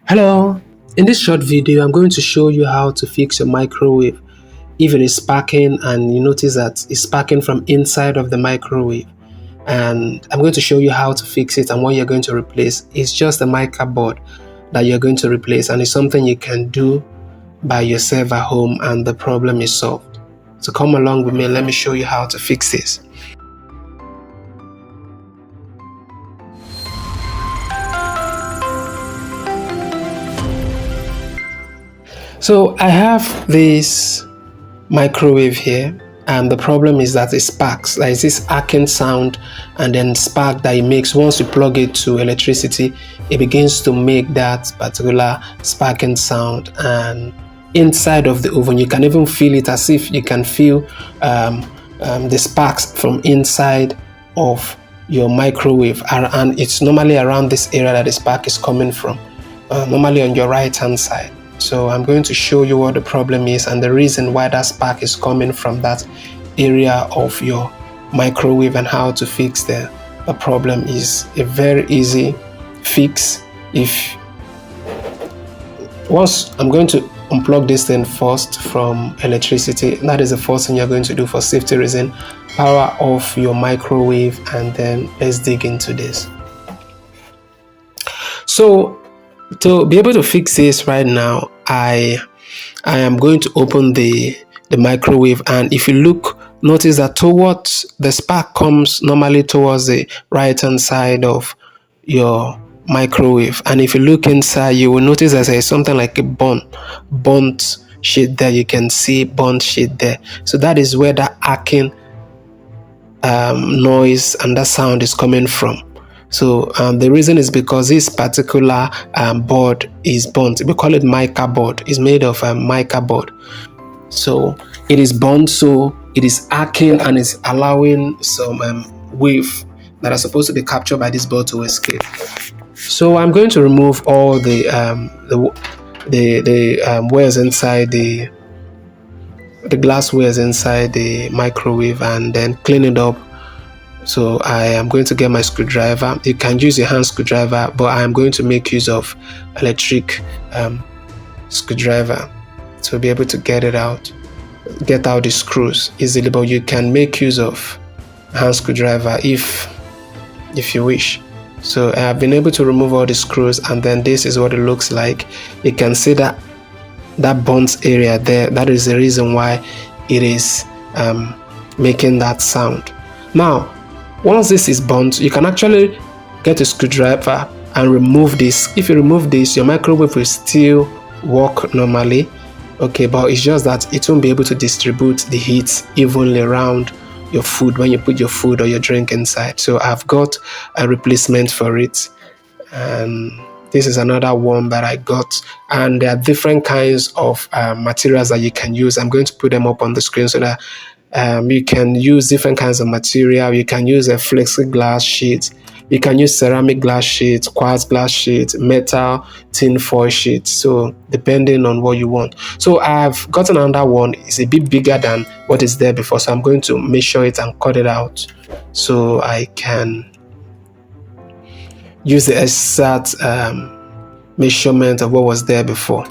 Hello, in this short video I'm going to show you how to fix your microwave if it is sparking and you notice that it's sparking from inside of the microwave, and I'm going to show you how to fix it and what you're going to replace. It's just a mica board that you're going to replace, and it's something you can do by yourself at home and the problem is solved. So come along with me and let me show you how to fix this. So I have this microwave here, and the problem is that it sparks. There is this arcing sound and then spark that it makes. Once you plug it to electricity, it begins to make that particular sparking sound, and inside of the oven you can even feel it, as if you can feel the sparks from inside of your microwave, and it's normally around this area that the spark is coming from, normally on your right hand side. So I'm going to show you what the problem is and the reason why that spark is coming from that area of your microwave, and how to fix the problem is a very easy fix. Once I'm going to unplug this thing first from electricity. That is the first thing you're going to do for safety reason. Power off your microwave, and then let's dig into this. So to be able to fix this right now, I am going to open the microwave, and if you notice that towards the spark comes normally towards the right hand side of your microwave, and if you look inside you will notice that there is something like a burnt shade there. You can see burnt shade there. So that is where that arcing noise and that sound is coming from. So the reason is because this particular board is burnt. We call it mica board. It's made of mica board. So it is burnt, so it is arcing and is allowing some wave that are supposed to be captured by this board to escape. So I'm going to remove all the wires inside the glass wires inside the microwave, and then clean it up. So I am going to get my screwdriver. You can use your hand screwdriver, but I am going to make use of electric screwdriver to be able to get out the screws easily. But you can make use of hand screwdriver if you wish. So I have been able to remove all the screws, and then this is what it looks like. You can see that burnt area there. That is the reason why it is making that sound. Now, once this is burnt, you can actually get a screwdriver and remove this. If you remove this, your microwave will still work normally, okay, but it's just that it won't be able to distribute the heat evenly around your food when you put your food or your drink inside. So I've got a replacement for it, and this is another one that I got, and there are different kinds of materials that you can use. I'm going to put them up on the screen so that you can use different kinds of material. You can use a plexiglass sheet, you can use ceramic glass sheet, quartz glass sheet, metal tin foil sheet, so depending on what you want. So I've gotten another one. It's a bit bigger than what is there before, so I'm going to measure it and cut it out so I can use the exact measurement of what was there before.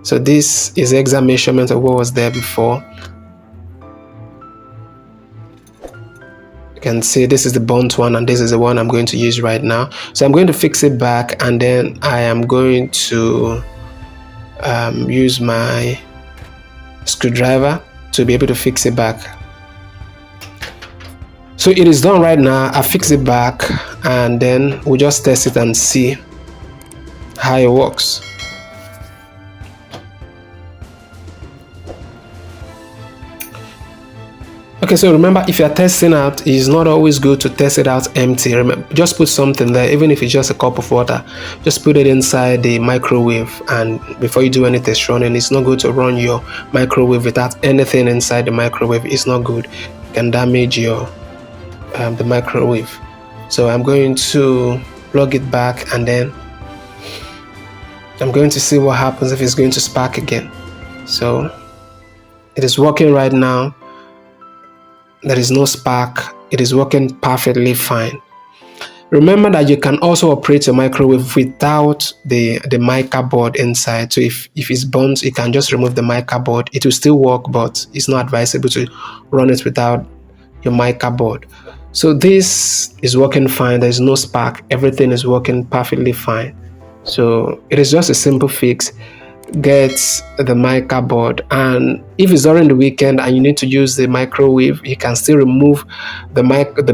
So this is the exact measurement of what was there before. You can see this is the burnt one, and this is the one I'm going to use right now. So I'm going to fix it back, and then I am going to use my screwdriver to be able to fix it back. So it is done right now. I fix it back, and then we'll just test it and see how it works. Okay, so remember, if you're testing out, it's not always good to test it out empty. Remember, just put something there, even if it's just a cup of water. Just put it inside the microwave, and before you do any test running, it's not good to run your microwave without anything inside the microwave. It's not good. It can damage your the microwave. So I'm going to plug it back, and then I'm going to see what happens if it's going to spark again. So it is working right now. There is no spark. It is working perfectly fine. Remember that you can also operate your microwave without the mica board inside. So if it's burnt, you can just remove the mica board. It will still work, but it's not advisable to run it without your mica board. So this is working fine. There's no spark. Everything is working perfectly fine. So it is just a simple fix. Get the mica board, and if it's during the weekend and you need to use the microwave, you can still remove the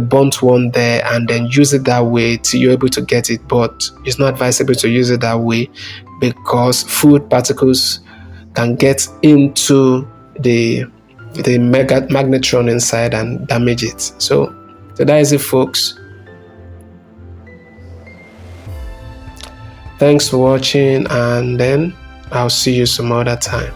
burnt one there and then use it that way till you're able to get it. But it's not advisable to use it that way because food particles can get into the magnetron inside and damage it. So that is it, folks. Thanks for watching, and then I'll see you some other time.